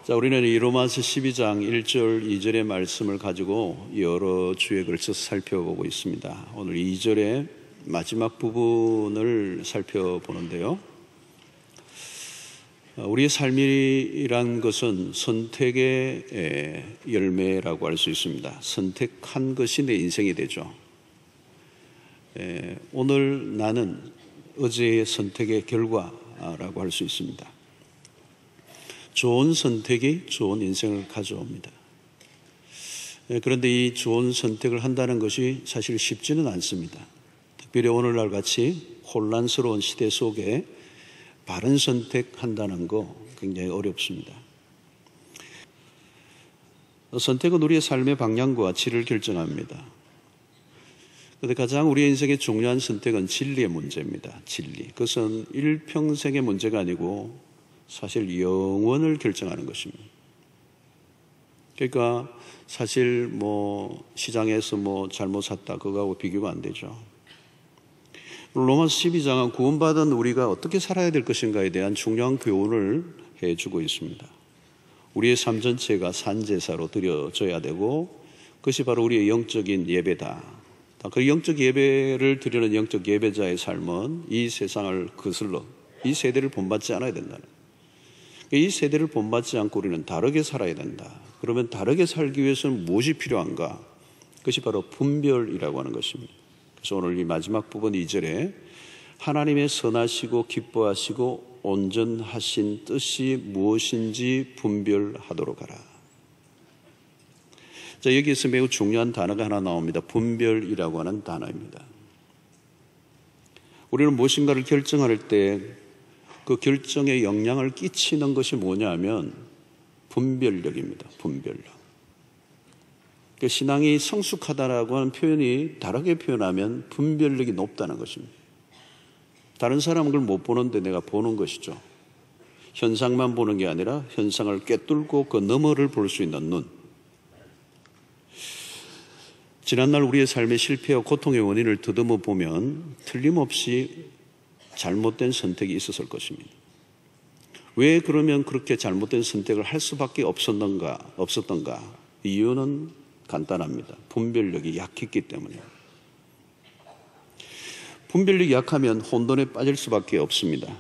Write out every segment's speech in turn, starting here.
자, 우리는 이 로마서 12장 1절, 2절의 말씀을 가지고 여러 주에 걸쳐서 살펴보고 있습니다. 오늘 2절의 마지막 부분을 살펴보는데요. 우리의 삶이란 것은 선택의 열매라고 할 수 있습니다. 선택한 것이 내 인생이 되죠. 오늘 나는 어제의 선택의 결과라고 할 수 있습니다. 좋은 선택이 좋은 인생을 가져옵니다. 그런데 이 좋은 선택을 한다는 것이 사실 쉽지는 않습니다. 특별히 오늘날 같이 혼란스러운 시대 속에 바른 선택한다는 거 굉장히 어렵습니다. 선택은 우리의 삶의 방향과 질을 결정합니다. 그런데 가장 우리의 인생의 중요한 선택은 진리의 문제입니다. 진리. 그것은 일평생의 문제가 아니고 사실 영원을 결정하는 것입니다. 그러니까 사실 시장에서 잘못 샀다 그거하고 비교가 안 되죠. 로마서 12장은 구원받은 우리가 어떻게 살아야 될 것인가에 대한 중요한 교훈을 해주고 있습니다. 우리의 삶 전체가 산제사로 드려져야 되고 그것이 바로 우리의 영적인 예배다. 그 영적 예배를 드리는 영적 예배자의 삶은 이 세상을 거슬러 이 세대를 본받지 않아야 된다는 거예요. 이 세대를 본받지 않고 우리는 다르게 살아야 된다. 그러면 다르게 살기 위해서는 무엇이 필요한가? 그것이 바로 분별이라고 하는 것입니다. 그래서 오늘 이 마지막 부분 2절에 하나님의 선하시고 기뻐하시고 온전하신 뜻이 무엇인지 분별하도록 하라. 자, 여기에서 매우 중요한 단어가 하나 나옵니다. 분별이라고 하는 단어입니다. 우리는 무엇인가를 결정할 때 그 결정에 영향을 끼치는 것이 뭐냐면 분별력입니다. 분별력. 그 신앙이 성숙하다라고 하는 표현이 다르게 표현하면 분별력이 높다는 것입니다. 다른 사람은 그걸 못 보는데 내가 보는 것이죠. 현상만 보는 게 아니라 현상을 꿰뚫고 그 너머를 볼 수 있는 눈. 지난날 우리의 삶의 실패와 고통의 원인을 더듬어 보면 틀림없이 잘못된 선택이 있었을 것입니다. 왜 그러면 그렇게 잘못된 선택을 할 수밖에 없었던가? 이유는 간단합니다. 분별력이 약했기 때문이에요. 분별력이 약하면 혼돈에 빠질 수밖에 없습니다.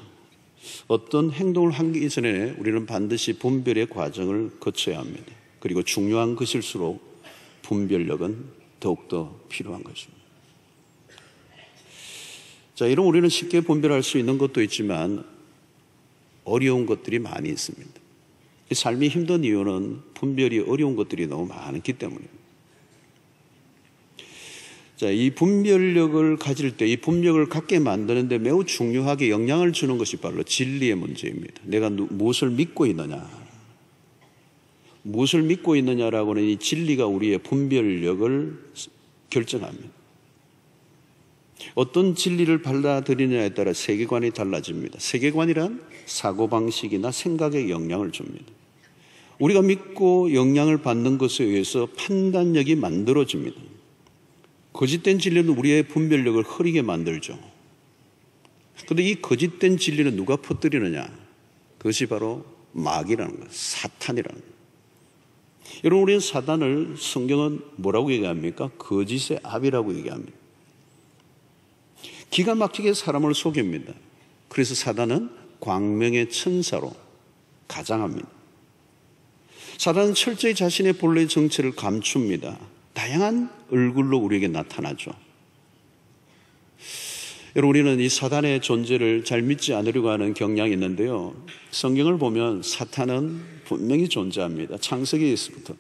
어떤 행동을 하기 이전에 우리는 반드시 분별의 과정을 거쳐야 합니다. 그리고 중요한 것일수록 분별력은 더욱더 필요한 것입니다. 자, 이런 우리는 쉽게 분별할 수 있는 것도 있지만 어려운 것들이 많이 있습니다. 삶이 힘든 이유는 분별이 어려운 것들이 너무 많기 때문입니다. 자, 이 분별력을 가질 때 이 분별력을 갖게 만드는데 매우 중요하게 영향을 주는 것이 바로 진리의 문제입니다. 내가 무엇을 믿고 있느냐. 무엇을 믿고 있느냐라고는 이 진리가 우리의 분별력을 결정합니다. 어떤 진리를 받아들이느냐에 따라 세계관이 달라집니다. 세계관이란 사고방식이나 생각에 영향을 줍니다. 우리가 믿고 영향을 받는 것에 의해서 판단력이 만들어집니다. 거짓된 진리는 우리의 분별력을 흐리게 만들죠. 그런데 이 거짓된 진리는 누가 퍼뜨리느냐? 그것이 바로 마귀라는 거예요. 사탄이라는 거예요. 여러분, 우리는 사단을 성경은 뭐라고 얘기합니까? 거짓의 아비라고 얘기합니다. 기가 막히게 사람을 속입니다. 그래서 사단은 광명의 천사로 가장합니다. 사단은 철저히 자신의 본래 정체를 감춥니다. 다양한 얼굴로 우리에게 나타나죠. 여러분, 우리는 이 사단의 존재를 잘 믿지 않으려고 하는 경향이 있는데요. 성경을 보면 사탄은 분명히 존재합니다. 창세기에서부터.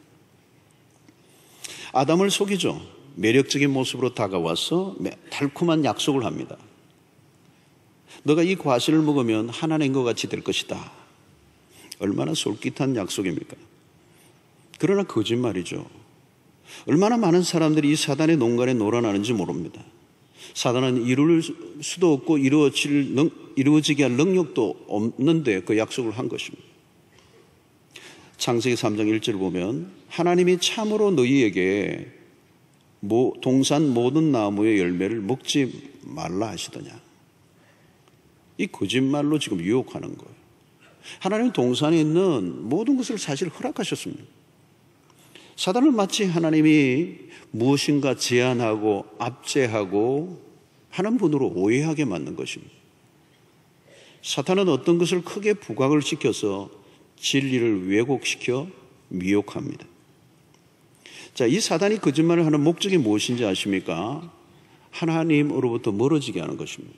아담을 속이죠. 매력적인 모습으로 다가와서 달콤한 약속을 합니다. 너가 이 과실을 먹으면 하나님과 같이 될 것이다. 얼마나 솔깃한 약속입니까? 그러나 거짓말이죠. 얼마나 많은 사람들이 이 사단의 농간에 놀아나는지 모릅니다. 사단은 이룰 수도 없고 이루어지게 할 능력도 없는데 그 약속을 한 것입니다. 창세기 3장 1절 보면 하나님이 참으로 너희에게 동산 모든 나무의 열매를 먹지 말라 하시더냐. 이 거짓말로 지금 유혹하는 거예요. 하나님 동산에 있는 모든 것을 사실 허락하셨습니다. 사단을 마치 하나님이 무엇인가 제한하고 압제하고 하는 분으로 오해하게 만든 것입니다. 사탄은 어떤 것을 크게 부각을 시켜서 진리를 왜곡시켜 미혹합니다. 자, 이 사단이 거짓말을 하는 목적이 무엇인지 아십니까? 하나님으로부터 멀어지게 하는 것입니다.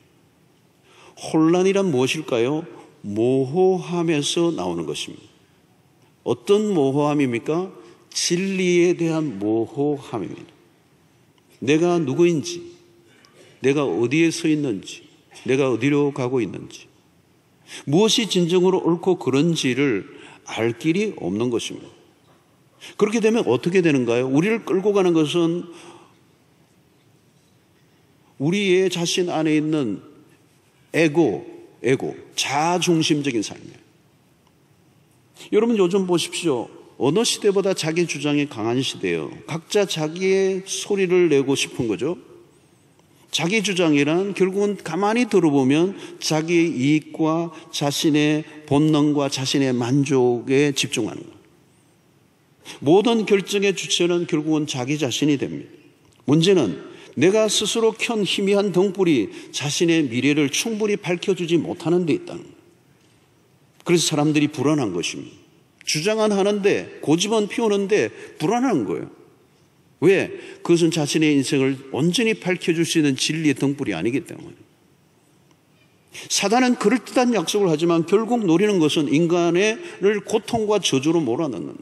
혼란이란 무엇일까요? 모호함에서 나오는 것입니다. 어떤 모호함입니까? 진리에 대한 모호함입니다. 내가 누구인지, 내가 어디에 서 있는지, 내가 어디로 가고 있는지, 무엇이 진정으로 옳고 그른지를 알 길이 없는 것입니다. 그렇게 되면 어떻게 되는가요? 우리를 끌고 가는 것은 우리의 자신 안에 있는 에고, 자아중심적인 삶이에요. 여러분 요즘 보십시오. 어느 시대보다 자기 주장이 강한 시대예요. 각자 자기의 소리를 내고 싶은 거죠. 자기 주장이란 결국은 가만히 들어보면 자기의 이익과 자신의 본능과 자신의 만족에 집중하는 거예요. 모든 결정의 주체는 결국은 자기 자신이 됩니다. 문제는 내가 스스로 켠 희미한 등불이 자신의 미래를 충분히 밝혀주지 못하는 데 있다는 거예요. 그래서 사람들이 불안한 것입니다. 주장은 하는데 고집은 피우는데 불안한 거예요. 왜? 그것은 자신의 인생을 온전히 밝혀줄 수 있는 진리의 등불이 아니기 때문에. 사단은 그럴듯한 약속을 하지만 결국 노리는 것은 인간을 고통과 저주로 몰아넣는,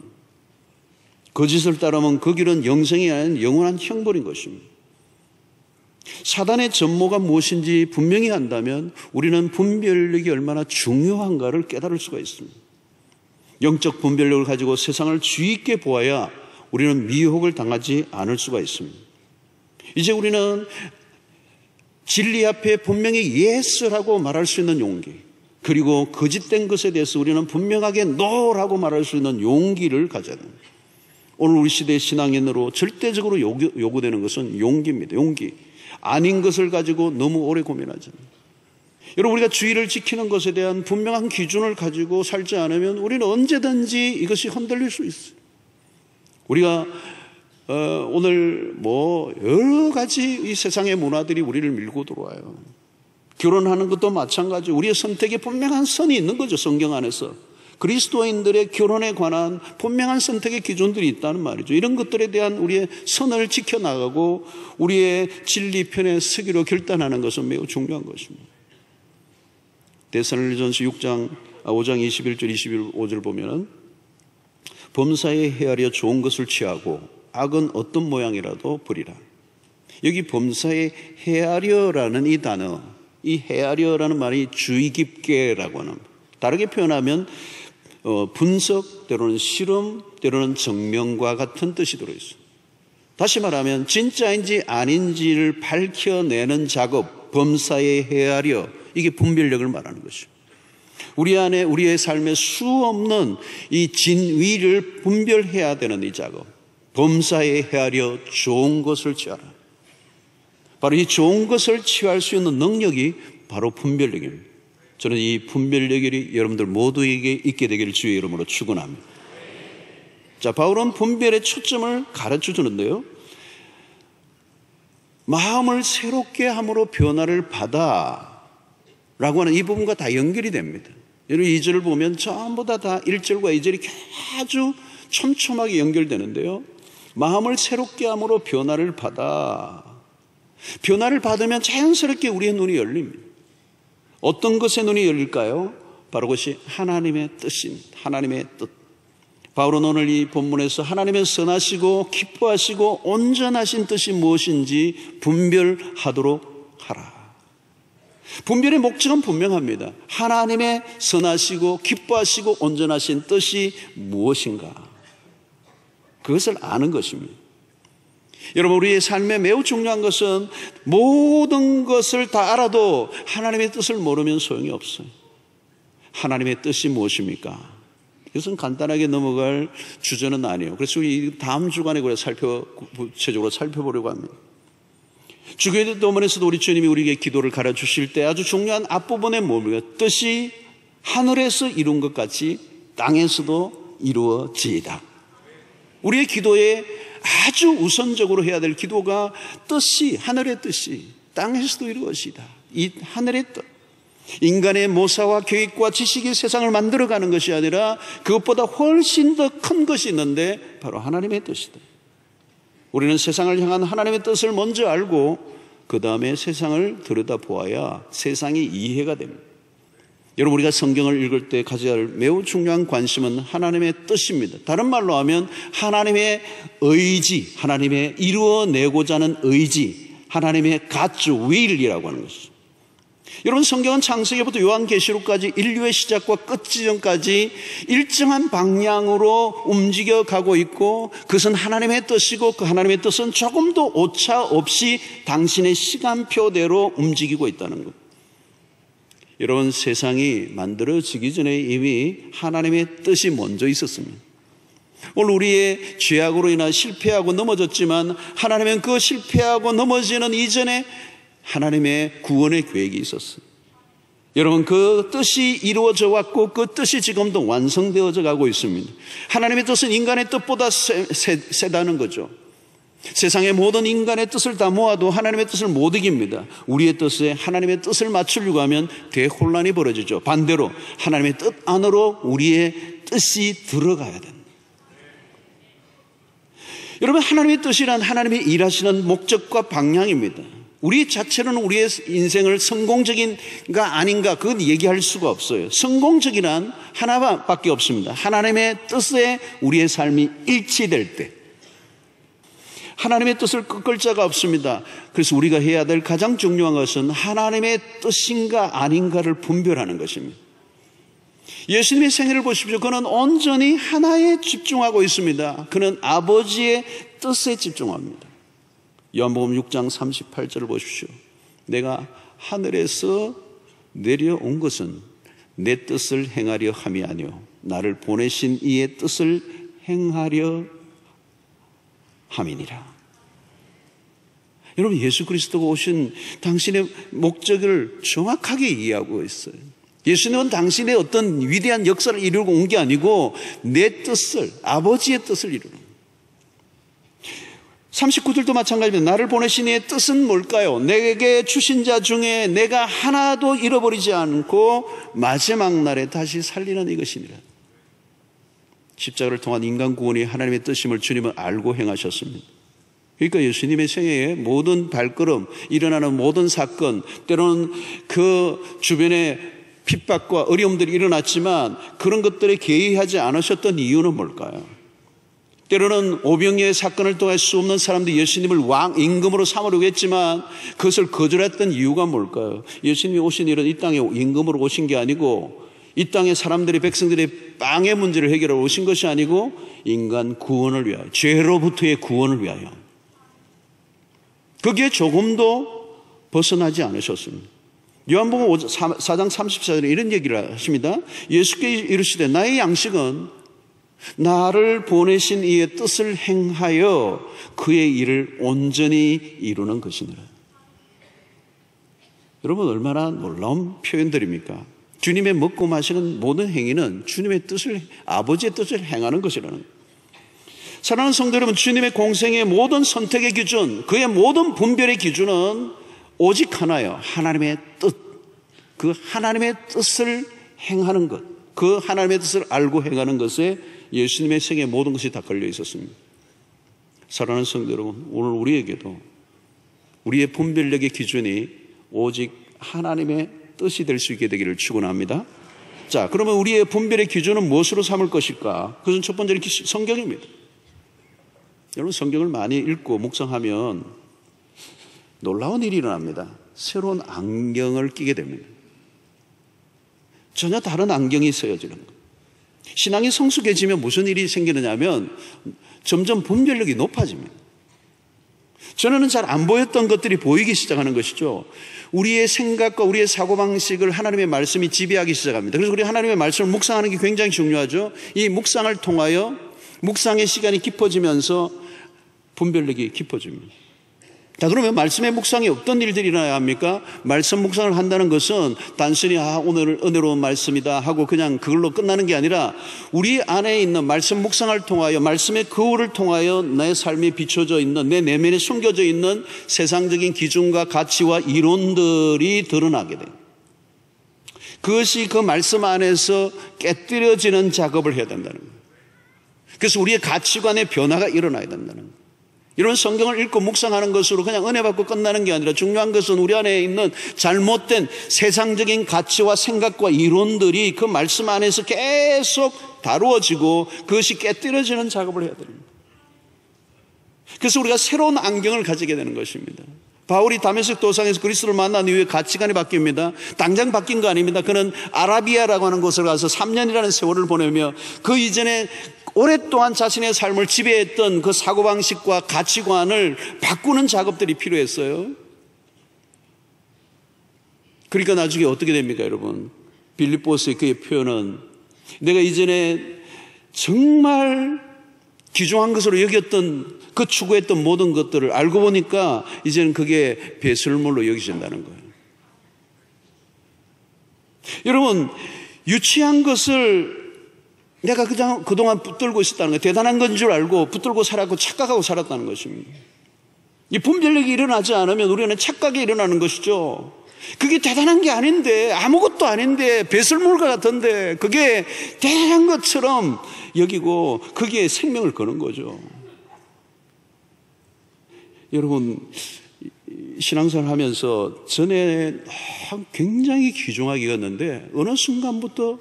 거짓을 따르면 그 길은 영생이 아닌 영원한 형벌인 것입니다. 사단의 전모가 무엇인지 분명히 안다면 우리는 분별력이 얼마나 중요한가를 깨달을 수가 있습니다. 영적 분별력을 가지고 세상을 주의 있게 보아야 우리는 미혹을 당하지 않을 수가 있습니다. 이제 우리는 진리 앞에 분명히 예스라고 말할 수 있는 용기, 그리고 거짓된 것에 대해서 우리는 분명하게 노라고 말할 수 있는 용기를 가져야 됩니다. 오늘 우리 시대의 신앙인으로 절대적으로 요구되는 것은 용기입니다. 용기. 아닌 것을 가지고 너무 오래 고민하잖아요. 여러분, 우리가 주의를 지키는 것에 대한 분명한 기준을 가지고 살지 않으면 우리는 언제든지 이것이 흔들릴 수 있어요. 우리가 오늘 여러 가지 이 세상의 문화들이 우리를 밀고 들어와요. 결혼하는 것도 마찬가지. 우리의 선택에 분명한 선이 있는 거죠. 성경 안에서 그리스도인들의 결혼에 관한 분명한 선택의 기준들이 있다는 말이죠. 이런 것들에 대한 우리의 선을 지켜나가고 우리의 진리 편에 서기로 결단하는 것은 매우 중요한 것입니다. 데살로니가전서 5장 21절 25절 보면은 범사에 헤아려 좋은 것을 취하고 악은 어떤 모양이라도 버리라. 여기 범사에 헤아려라는 이 단어, 이 헤아려라는 말이 주의 깊게라고 하는, 다르게 표현하면 분석, 때로는 실험, 때로는 증명과 같은 뜻이 들어있어요. 다시 말하면 진짜인지 아닌지를 밝혀내는 작업, 범사에 헤아려, 이게 분별력을 말하는 것이죠. 우리 안에 우리의 삶에 수없는 이 진위를 분별해야 되는 이 작업, 범사에 헤아려 좋은 것을 취하라. 바로 이 좋은 것을 취할 수 있는 능력이 바로 분별력입니다. 저는 이 분별력이 여러분들 모두에게 있게 되기를 주의 이름으로 축원합니다. 자, 바울은 분별의 초점을 가르쳐 주는데요. 마음을 새롭게 함으로 변화를 받아 라고 하는 이 부분과 다 연결이 됩니다. 여러분 2절을 보면 전부 다 1절과 2절이 아주 촘촘하게 연결되는데요. 마음을 새롭게 함으로 변화를 받아. 변화를 받으면 자연스럽게 우리의 눈이 열립니다. 어떤 것에 눈이 열릴까요? 바로 그것이 하나님의 뜻입니다. 하나님의 뜻. 바울은 오늘 이 본문에서 하나님의 선하시고 기뻐하시고 온전하신 뜻이 무엇인지 분별하도록 하라. 분별의 목적은 분명합니다. 하나님의 선하시고 기뻐하시고 온전하신 뜻이 무엇인가? 그것을 아는 것입니다. 여러분, 우리의 삶에 매우 중요한 것은 모든 것을 다 알아도 하나님의 뜻을 모르면 소용이 없어요. 하나님의 뜻이 무엇입니까? 이것은 간단하게 넘어갈 주제는 아니에요. 그래서 우리 다음 주간에 구체적으로 살펴보려고 합니다. 주기도문에서도 우리 주님이 우리에게 기도를 가르쳐 주실 때 아주 중요한 앞부분에 뭡니까? 뜻이 하늘에서 이룬 것 같이 땅에서도 이루어지이다. 우리의 기도에 아주 우선적으로 해야 될 기도가 뜻이, 하늘의 뜻이 땅에서도 이루어지이다. 이 하늘의 뜻, 인간의 모사와 계획과 지식이 세상을 만들어가는 것이 아니라 그것보다 훨씬 더 큰 것이 있는데 바로 하나님의 뜻이다. 우리는 세상을 향한 하나님의 뜻을 먼저 알고 그 다음에 세상을 들여다보아야 세상이 이해가 됩니다. 여러분, 우리가 성경을 읽을 때 가져야 할 매우 중요한 관심은 하나님의 뜻입니다. 다른 말로 하면 하나님의 의지, 하나님의 이루어내고자 하는 의지, 하나님의 God's will이라고 하는 것이죠. 여러분, 성경은 창세기부터 요한계시록까지 인류의 시작과 끝 지점까지 일정한 방향으로 움직여가고 있고 그것은 하나님의 뜻이고 그 하나님의 뜻은 조금도 오차 없이 당신의 시간표대로 움직이고 있다는 것. 여러분, 세상이 만들어지기 전에 이미 하나님의 뜻이 먼저 있었습니다. 오늘 우리의 죄악으로 인하 실패하고 넘어졌지만 하나님은 그 실패하고 넘어지는 이전에 하나님의 구원의 계획이 있었어요. 여러분, 그 뜻이 이루어져 왔고 그 뜻이 지금도 완성되어져 가고 있습니다. 하나님의 뜻은 인간의 뜻보다 세다는 거죠. 세상의 모든 인간의 뜻을 다 모아도 하나님의 뜻을 못 이깁니다. 우리의 뜻에 하나님의 뜻을 맞추려고 하면 대혼란이 벌어지죠. 반대로 하나님의 뜻 안으로 우리의 뜻이 들어가야 됩니다. 여러분, 하나님의 뜻이란 하나님이 일하시는 목적과 방향입니다. 우리 자체로는 우리의 인생을 성공적인가 아닌가 그건 얘기할 수가 없어요. 성공적이란 하나밖에 없습니다. 하나님의 뜻에 우리의 삶이 일치될 때, 하나님의 뜻을 꺾을 자가 없습니다. 그래서 우리가 해야 될 가장 중요한 것은 하나님의 뜻인가 아닌가를 분별하는 것입니다. 예수님의 생애를 보십시오. 그는 온전히 하나에 집중하고 있습니다. 그는 아버지의 뜻에 집중합니다. 요한복음 6장 38절을 보십시오. 내가 하늘에서 내려온 것은 내 뜻을 행하려 함이 아니요 나를 보내신 이의 뜻을 행하려 함이니라. 여러분, 예수 그리스도가 오신 당신의 목적을 정확하게 이해하고 있어요. 예수님은 당신의 어떤 위대한 역사를 이루고 온 게 아니고 내 뜻을, 아버지의 뜻을 이루는 거예요. 39절도 마찬가지입니다. 나를 보내신 이의 뜻은 뭘까요? 내게 주신 자 중에 내가 하나도 잃어버리지 않고 마지막 날에 다시 살리는 이것이니라. 십자가를 통한 인간 구원이 하나님의 뜻임을 주님은 알고 행하셨습니다. 그러니까 예수님의 생애의 모든 발걸음, 일어나는 모든 사건, 때로는 그 주변에 핍박과 어려움들이 일어났지만 그런 것들에 개의하지 않으셨던 이유는 뭘까요? 때로는 오병이의 사건을 통해 수 없는 사람들이 예수님을 왕, 임금으로 삼으려고 했지만 그것을 거절했던 이유가 뭘까요? 예수님이 오신 일은 이 땅에 임금으로 오신 게 아니고 이 땅의 사람들이, 백성들의 빵의 문제를 해결하러 오신 것이 아니고 인간 구원을 위하여, 죄로부터의 구원을 위하여. 거기에 조금도 벗어나지 않으셨습니다. 요한복음 4장 34절에 이런 얘기를 하십니다. 예수께 이르시되 나의 양식은 나를 보내신 이의 뜻을 행하여 그의 일을 온전히 이루는 것이니라. 여러분, 얼마나 놀라운 표현들입니까? 주님의 먹고 마시는 모든 행위는 주님의 뜻을, 아버지의 뜻을 행하는 것이라는 거예요. 사랑하는 성도 여러분, 주님의 공생의 모든 선택의 기준, 그의 모든 분별의 기준은 오직 하나예요. 하나님의 뜻. 그 하나님의 뜻을 행하는 것, 그 하나님의 뜻을 알고 행하는 것에 예수님의 생애 모든 것이 다 걸려 있었습니다. 사랑하는 성도 여러분, 오늘 우리에게도 우리의 분별력의 기준이 오직 하나님의 뜻이 될 수 있게 되기를 축원합니다. 자, 그러면 우리의 분별의 기준은 무엇으로 삼을 것일까? 그것은 첫 번째는 성경입니다. 여러분, 성경을 많이 읽고 묵상하면 놀라운 일이 일어납니다. 새로운 안경을 끼게 됩니다. 전혀 다른 안경이 쓰여지는 거예요. 신앙이 성숙해지면 무슨 일이 생기느냐 하면 점점 분별력이 높아집니다. 전에는 잘 안 보였던 것들이 보이기 시작하는 것이죠. 우리의 생각과 우리의 사고방식을 하나님의 말씀이 지배하기 시작합니다. 그래서 우리 하나님의 말씀을 묵상하는 게 굉장히 중요하죠. 이 묵상을 통하여 묵상의 시간이 깊어지면서 분별력이 깊어집니다. 자, 그러면 말씀의 묵상이 어떤 일들이 일어나야 합니까? 말씀 묵상을 한다는 것은 단순히 오늘 은혜로운 말씀이다 하고 그냥 그걸로 끝나는 게 아니라 우리 안에 있는 말씀 묵상을 통하여 말씀의 거울을 통하여 내 삶이 비춰져 있는 내 내면에 숨겨져 있는 세상적인 기준과 가치와 이론들이 드러나게 돼요. 그것이 그 말씀 안에서 깨뜨려지는 작업을 해야 된다는 거예요. 그래서 우리의 가치관의 변화가 일어나야 된다는 거예요. 이런 성경을 읽고 묵상하는 것으로 그냥 은혜 받고 끝나는 게 아니라 중요한 것은 우리 안에 있는 잘못된 세상적인 가치와 생각과 이론들이 그 말씀 안에서 계속 다루어지고 그것이 깨뜨려지는 작업을 해야 됩니다. 그래서 우리가 새로운 안경을 가지게 되는 것입니다. 바울이 다메섹 도상에서 그리스도를 만난 이후에 가치관이 바뀝니다. 당장 바뀐 거 아닙니다. 그는 아라비아라고 하는 곳을 가서 3년이라는 세월을 보내며 그 이전에 오랫동안 자신의 삶을 지배했던 그 사고방식과 가치관을 바꾸는 작업들이 필요했어요. 그러니까 나중에 어떻게 됩니까, 여러분? 빌립보서의 그의 표현은 내가 이전에 정말 귀중한 것으로 여겼던 그 추구했던 모든 것들을 알고 보니까 이제는 그게 배설물로 여기진다는 거예요. 여러분, 유치한 것을 내가 그동안 붙들고 있었다는 거예요. 대단한 건 줄 알고 붙들고 살았고 착각하고 살았다는 것입니다. 이 분별력이 일어나지 않으면 우리는 착각이 일어나는 것이죠. 그게 대단한 게 아닌데, 아무것도 아닌데, 배설물과 같은데 그게 대단한 것처럼 여기고 거기에 생명을 거는 거죠. 여러분, 신앙생활 하면서 전에 굉장히 귀중하게 여겼는데 어느 순간부터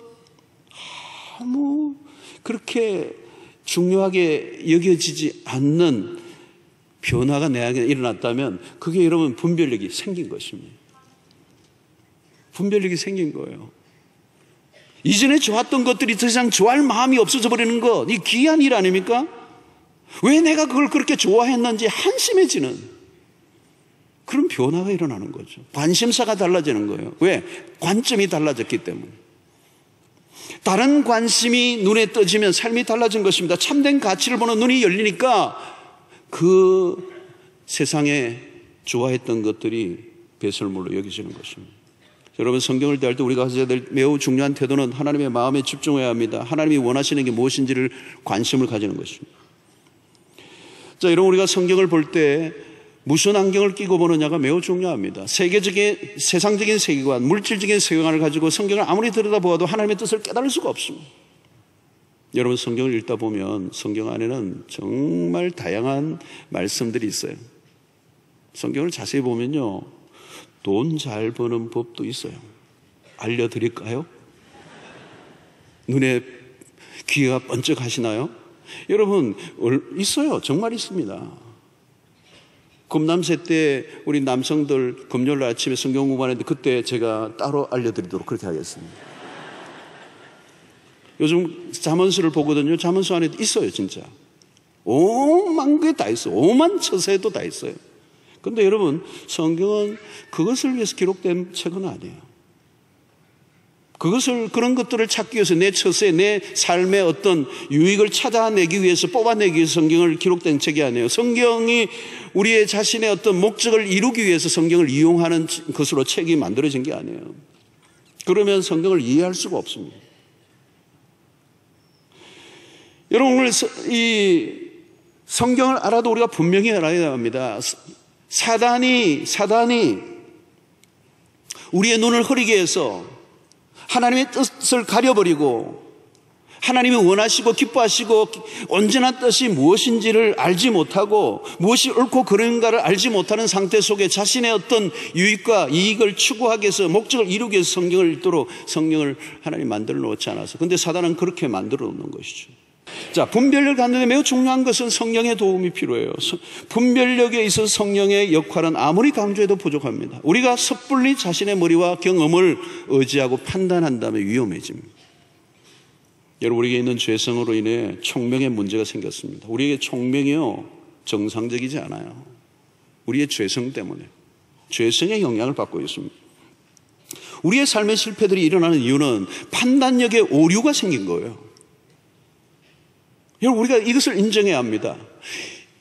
그렇게 중요하게 여겨지지 않는 변화가 내 안에 일어났다면 그게 여러분 분별력이 생긴 것입니다. 분별력이 생긴 거예요. 이전에 좋았던 것들이 더 이상 좋아할 마음이 없어져 버리는 것, 이 귀한 일 아닙니까? 왜 내가 그걸 그렇게 좋아했는지 한심해지는 그런 변화가 일어나는 거죠. 관심사가 달라지는 거예요. 왜? 관점이 달라졌기 때문에. 다른 관심이 눈에 떠지면 삶이 달라진 것입니다. 참된 가치를 보는 눈이 열리니까 그 세상에 좋아했던 것들이 배설물로 여겨지는 것입니다. 여러분, 성경을 대할 때 우리가 가져야 될 매우 중요한 태도는 하나님의 마음에 집중해야 합니다. 하나님이 원하시는 게 무엇인지를 관심을 가지는 것입니다. 자, 여러분, 우리가 성경을 볼 때 무슨 안경을 끼고 보느냐가 매우 중요합니다. 세상적인 세계관, 물질적인 세계관을 가지고 성경을 아무리 들여다보아도 하나님의 뜻을 깨달을 수가 없습니다. 여러분, 성경을 읽다 보면 성경 안에는 정말 다양한 말씀들이 있어요. 성경을 자세히 보면요, 돈 잘 버는 법도 있어요. 알려드릴까요? 눈에 귀가 번쩍하시나요? 여러분, 있어요. 정말 있습니다. 금남세 때 우리 남성들 금요일 아침에 성경 공부하는데 그때 제가 따로 알려드리도록 그렇게 하겠습니다. 요즘 잠언수를 보거든요. 잠언수 안에 있어요, 진짜. 오만 개 다 있어요. 오만 처세도 다 있어요. 근데 여러분, 성경은 그것을 위해서 기록된 책은 아니에요. 그런 것들을 찾기 위해서 내 처세, 내 삶의 어떤 유익을 찾아내기 위해서, 뽑아내기 위해서 성경을 기록된 책이 아니에요. 성경이 우리의 자신의 어떤 목적을 이루기 위해서 성경을 이용하는 것으로 책이 만들어진 게 아니에요. 그러면 성경을 이해할 수가 없습니다. 여러분, 오늘 이 성경을 알아도 우리가 분명히 알아야 합니다. 사단이 우리의 눈을 흐리게 해서 하나님의 뜻을 가려버리고 하나님이 원하시고 기뻐하시고 온전한 뜻이 무엇인지를 알지 못하고 무엇이 옳고 그른가를 알지 못하는 상태 속에 자신의 어떤 유익과 이익을 추구하기 위해서 목적을 이루기 위해서 성경을 읽도록 성경을 하나님 만들어 놓지 않아서. 근데 사단은 그렇게 만들어 놓는 것이죠. 자, 분별력을 갖는 데 매우 중요한 것은 성령의 도움이 필요해요. 분별력에 있어서 성령의 역할은 아무리 강조해도 부족합니다. 우리가 섣불리 자신의 머리와 경험을 의지하고 판단한다면 위험해집니다. 여러분, 우리에게 있는 죄성으로 인해 총명의 문제가 생겼습니다. 우리에게 총명이요, 정상적이지 않아요. 우리의 죄성 때문에, 죄성의 영향을 받고 있습니다. 우리의 삶의 실패들이 일어나는 이유는 판단력에 오류가 생긴 거예요. 여러분, 우리가 이것을 인정해야 합니다.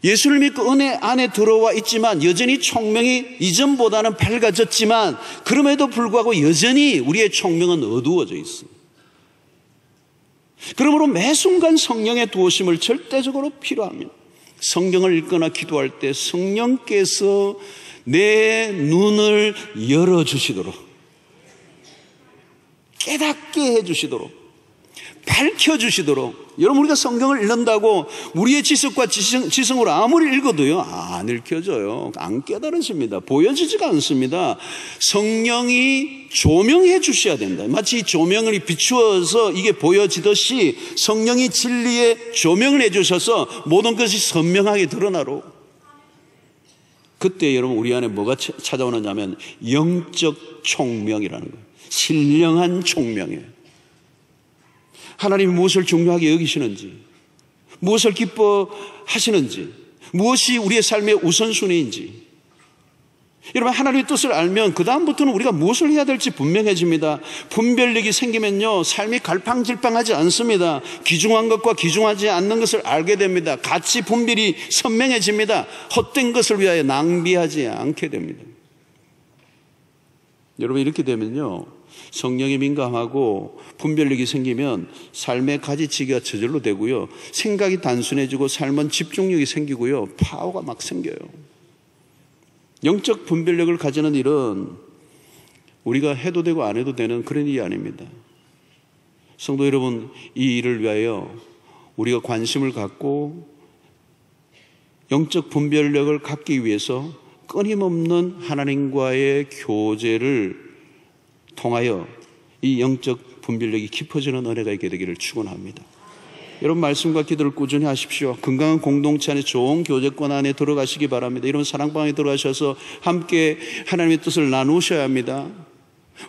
예수를 믿고 은혜 안에 들어와 있지만 여전히 총명이 이전보다는 밝아졌지만 그럼에도 불구하고 여전히 우리의 총명은 어두워져 있습니다. 그러므로 매 순간 성령의 도우심을 절대적으로 필요합니다. 성경을 읽거나 기도할 때 성령께서 내 눈을 열어주시도록, 깨닫게 해주시도록, 밝혀주시도록. 여러분, 우리가 성경을 읽는다고 우리의 지식과 지성으로 아무리 읽어도요, 안 읽혀져요. 안 깨달아집니다. 보여지지가 않습니다. 성령이 조명해 주셔야 된다. 마치 조명을 비추어서 이게 보여지듯이 성령이 진리에 조명을 해주셔서 모든 것이 선명하게 드러나도록. 그때 여러분 우리 안에 뭐가 찾아오느냐면 영적 총명이라는 거예요. 신령한 총명이에요. 하나님이 무엇을 중요하게 여기시는지, 무엇을 기뻐하시는지, 무엇이 우리의 삶의 우선순위인지. 여러분, 하나님의 뜻을 알면 그 다음부터는 우리가 무엇을 해야 될지 분명해집니다. 분별력이 생기면요, 삶이 갈팡질팡하지 않습니다. 귀중한 것과 귀중하지 않는 것을 알게 됩니다. 가치 분별이 선명해집니다. 헛된 것을 위하여 낭비하지 않게 됩니다. 여러분, 이렇게 되면요, 성령에 민감하고 분별력이 생기면 삶의 가지치기가 저절로 되고요, 생각이 단순해지고 삶은 집중력이 생기고요, 파워가 막 생겨요. 영적 분별력을 가지는 일은 우리가 해도 되고 안 해도 되는 그런 일이 아닙니다. 성도 여러분, 이 일을 위하여 우리가 관심을 갖고 영적 분별력을 갖기 위해서 끊임없는 하나님과의 교제를 통하여 이 영적 분별력이 깊어지는 은혜가 있게 되기를 축원합니다. 여러분, 말씀과 기도를 꾸준히 하십시오. 건강한 공동체 안에 좋은 교제권 안에 들어가시기 바랍니다. 이런 사랑방에 들어가셔서 함께 하나님의 뜻을 나누셔야 합니다.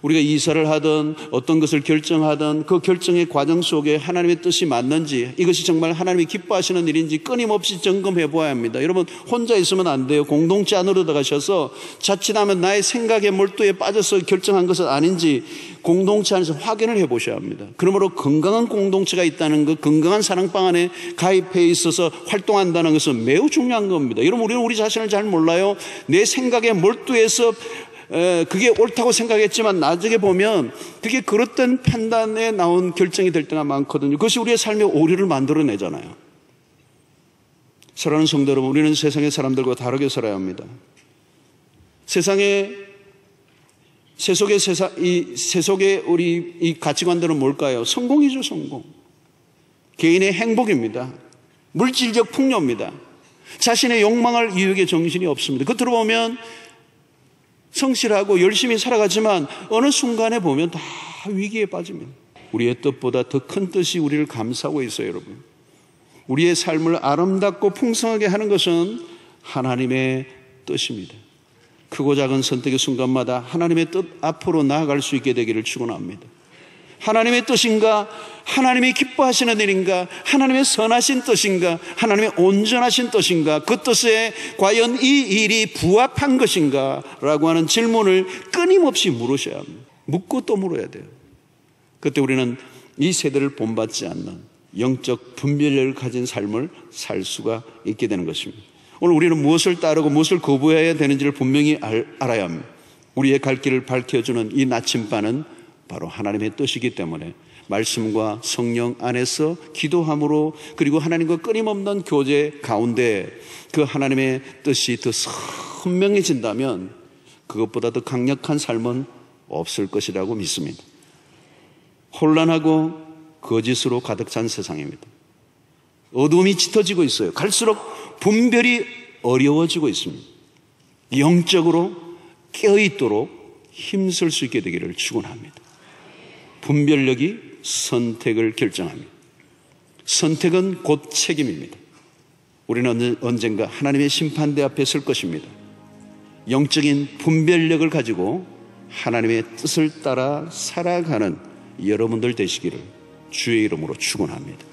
우리가 이사를 하든 어떤 것을 결정하든 그 결정의 과정 속에 하나님의 뜻이 맞는지, 이것이 정말 하나님이 기뻐하시는 일인지 끊임없이 점검해 보아야 합니다. 여러분, 혼자 있으면 안 돼요. 공동체 안으로 들어가셔서 자칫하면 나의 생각의 몰두에 빠져서 결정한 것은 아닌지 공동체 안에서 확인을 해 보셔야 합니다. 그러므로 건강한 공동체가 있다는 것, 건강한 사랑방 안에 가입해 있어서 활동한다는 것은 매우 중요한 겁니다. 여러분, 우리는 우리 자신을 잘 몰라요. 내 생각에 몰두해서 그게 옳다고 생각했지만 나중에 보면 그게 그릇된 판단에 나온 결정이 될 때가 많거든요. 그것이 우리의 삶의 오류를 만들어내잖아요. 사랑하는 성도 여러분, 우리는 세상의 사람들과 다르게 살아야 합니다. 세속의 우리 이 가치관들은 뭘까요? 성공이죠, 성공. 개인의 행복입니다. 물질적 풍요입니다. 자신의 욕망을 이유의 정신이 없습니다. 겉으로 보면 성실하고 열심히 살아가지만 어느 순간에 보면 다 위기에 빠집니다. 우리의 뜻보다 더 큰 뜻이 우리를 감싸고 있어요, 여러분. 우리의 삶을 아름답고 풍성하게 하는 것은 하나님의 뜻입니다. 크고 작은 선택의 순간마다 하나님의 뜻 앞으로 나아갈 수 있게 되기를 축원합니다. 하나님의 뜻인가? 하나님이 기뻐하시는 일인가? 하나님의 선하신 뜻인가? 하나님의 온전하신 뜻인가? 그 뜻에 과연 이 일이 부합한 것인가? 라고 하는 질문을 끊임없이 물으셔야 합니다. 묻고 또 물어야 돼요. 그때 우리는 이 세대를 본받지 않는 영적 분별력을 가진 삶을 살 수가 있게 되는 것입니다. 오늘 우리는 무엇을 따르고 무엇을 거부해야 되는지를 분명히 알아야 합니다. 우리의 갈 길을 밝혀주는 이 나침반은 바로 하나님의 뜻이기 때문에 말씀과 성령 안에서 기도함으로, 그리고 하나님과 끊임없는 교제 가운데 그 하나님의 뜻이 더 선명해진다면 그것보다 더 강력한 삶은 없을 것이라고 믿습니다. 혼란하고 거짓으로 가득 찬 세상입니다. 어둠이 짙어지고 있어요. 갈수록 분별이 어려워지고 있습니다. 영적으로 깨어있도록 힘쓸 수 있게 되기를 축원합니다. 분별력이 선택을 결정합니다. 선택은 곧 책임입니다. 우리는 언젠가 하나님의 심판대 앞에 설 것입니다. 영적인 분별력을 가지고 하나님의 뜻을 따라 살아가는 여러분들 되시기를 주의 이름으로 축원합니다.